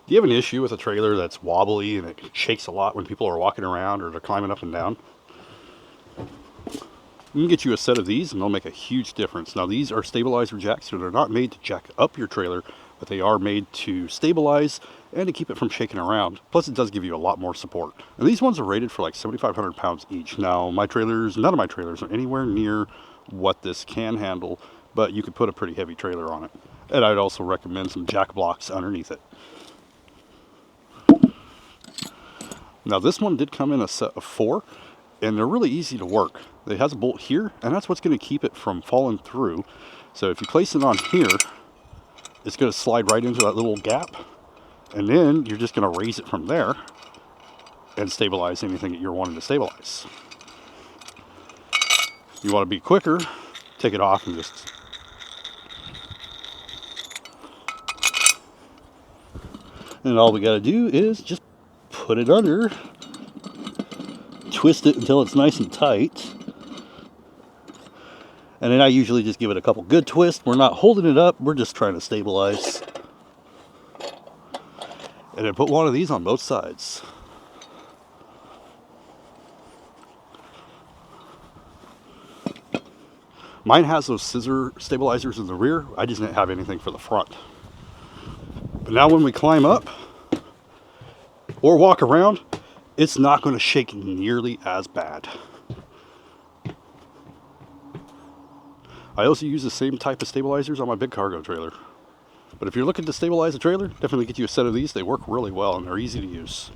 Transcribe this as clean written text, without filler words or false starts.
Do you have an issue with a trailer that's wobbly and it shakes a lot when people are walking around or they're climbing up and down? You can get you a set of these and they'll make a huge difference. Now these are stabilizer jacks, so they're not made to jack up your trailer, but they are made to stabilize and to keep it from shaking around. Plus it does give you a lot more support. And these ones are rated for like 7,500 pounds each. Now none of my trailers are anywhere near what this can handle, but you could put a pretty heavy trailer on it. And I'd also recommend some jack blocks underneath it. Now this one did come in a set of 4, and they're really easy to work. It has a bolt here, and that's what's going to keep it from falling through. So if you place it on here, it's going to slide right into that little gap, and then you're just going to raise it from there and stabilize anything that you're wanting to stabilize. You want to be quicker, take it off and just... And all we got to do is just put it under, twist it until it's nice and tight, and then I usually just give it a couple good twists. We're not holding it up, we're just trying to stabilize. And then put one of these on both sides. Mine has those scissor stabilizers in the rear. I just didn't have anything for the front. But now when we climb up or walk around, it's not going to shake nearly as bad. I also use the same type of stabilizers on my big cargo trailer. But if you're looking to stabilize a trailer, definitely get you a set of these. They work really well and they're easy to use.